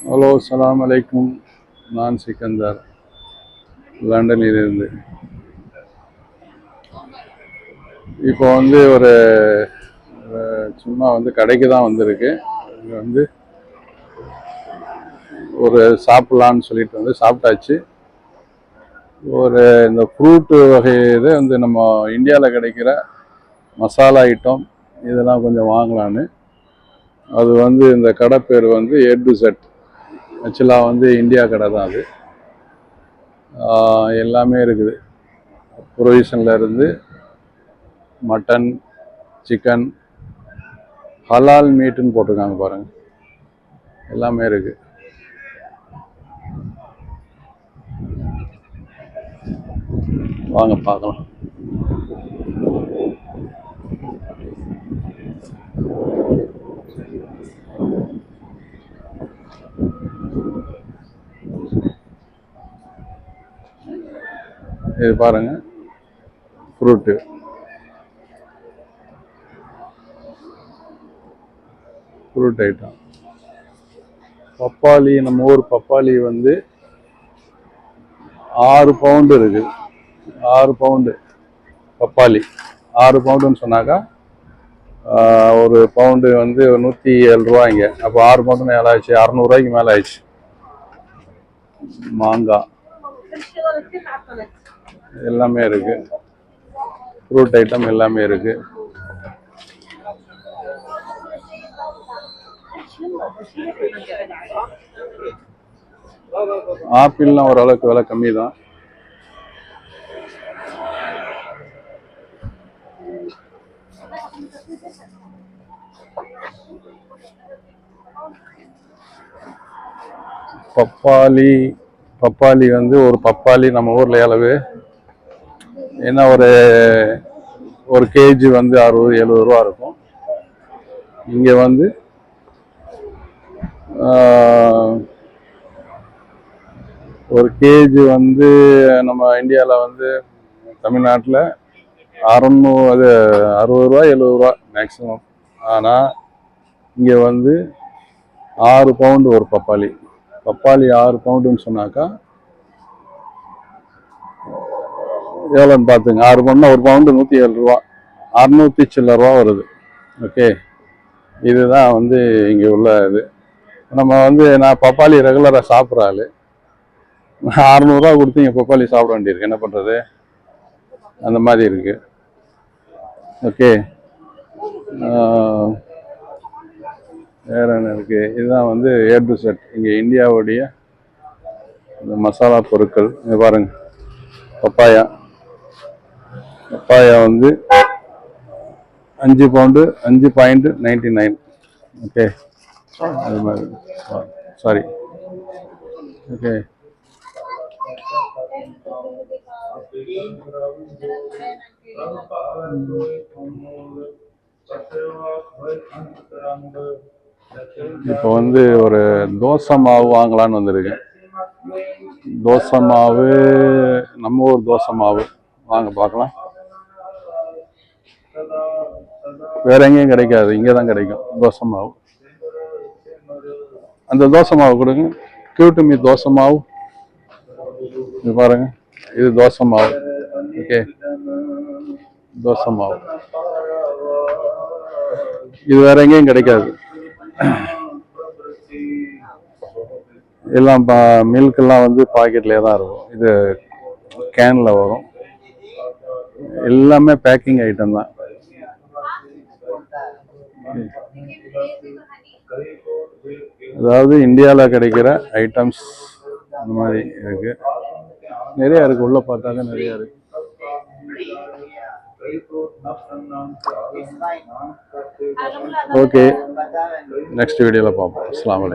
Hello, அஸ்ஸலாமு அலைக்கும். நான் சிக்கந்தர், லண்டனில் இருந்து. இப்போ ஒரு சும்மா கடைக்கு தான் வந்திருக்கு. இங்கே ஒரு சாப்பிட்லான்னு சொல்லிட்டு சாப்பிட்டாச்சு. இந்த ஃப்ரூட்டு வகை இது நம்ம இந்தியாவில் கிடைக்கிற மசாலா ஐட்டம் இதெல்லாம் கொஞ்சம் வாங்கலான்னு. அது இந்த கடை பேர் A to Z. ஆக்சுவலாக இந்தியா கடை தான் அது. எல்லாமே இருக்குது. ப்ரொவிஷன்ல இருந்து மட்டன், சிக்கன், ஹலால் மீட்டுன்னு போட்டிருக்காங்க பாருங்க, எல்லாமே இருக்கு. வாங்க பார்க்கலாம். இது பாருங்க, ஃப்ரூட் ஐட்டம். பப்பாளி, நம்ம ஊர் பப்பாளி 6 பவுண்டு இருக்கு. 6 பவுண்டு பப்பாளி. 6 பவுண்டுன்னு சொன்னாக்கா ஒரு பவுண்டு 107 ரூபாய்ங்க. அப்போ 6 பவுண்டுன்னு எவ்வளோ ஆயிடுச்சு? 600 ரூபாய்க்கு மேலே ஆயிடுச்சு. மாங்காய் எல்லாமே இருக்கு. ஃப்ரூட் ஐட்டம் எல்லாமே இருக்கு. ஆப்பிள்லாம் ஓரளவுக்கு விலை கம்மி தான். பப்பாளி ஒரு பப்பாளி நம்ம ஊர்ல அளவு என்ன, ஒரு கேஜி 60-70 ரூபா இருக்கும். இங்க ஒரு கேஜி நம்ம இந்தியாவில் தமிழ்நாட்டில் 60 ரூபா 70 ரூபா மேக்சிமம். ஆனால் இங்கே 6 பவுண்டு ஒரு பப்பாளி. 6 பவுண்டுன்னு சொன்னாக்கா எவ்வளோன்னு பார்த்துங்க. 6 பவுண்டுனா ஒரு பவுண்டு 107 ரூபா, 600 சில்லற ரூபா வருது. ஓகே, இதுதான் இங்கே உள்ள இது. நம்ம நான் பப்பாளி ரெகுலராக சாப்பிட்ற ஆள். 600 ரூபா கொடுத்து இங்கே பப்பாளி சாப்பிட வேண்டியிருக்கு. என்ன பண்ணுறது, அந்த மாதிரி இருக்கு. ஓகே, வேற என்ன இருக்கு? இதுதான் A to Z இங்கே இந்தியாவுடைய இந்த மசாலா பொருட்கள். இங்கே பாருங்க, பப்பாயா 5 பவுண்டு 5.99. ஓகே, அது மாதிரி சாரி. ஓகே, இப்போ ஒரு தோசை மாவு வாங்கலான்னு வந்திருக்கேன். தோசை மாவு, நம்ம ஊர் தோசை மாவு. வாங்க பார்க்கலாம். வேற எங்கேயும் கிடைக்காது, இங்கே தான் கிடைக்கும் தோசை மாவு. அந்த தோசை மாவு கொடுங்க. கியூட்டுமி தோசை மாவு. இது பாருங்க, இது தோசை மாவு. ஓகே, தோசை மாவு இது வேற எங்கேயும் கிடைக்காது. எல்லாம் மில்க் எல்லாம் பாக்கெட்லயே தான் இருக்கும். இது கேன்ல வரும். எல்லாமே பேக்கிங் ஐட்டம் தான். அதாவது இந்தியாவில் கிடைக்கிற ஐட்டம்ஸ் அந்த மாதிரி இருக்கு. நிறைய இருக்கு, உள்ள பார்த்தாக்க நிறைய இருக்கு. ஓகே, நெக்ஸ்ட் வீடியோல பார்ப்போம். அஸ்ஸலாமு அலைக்கும்.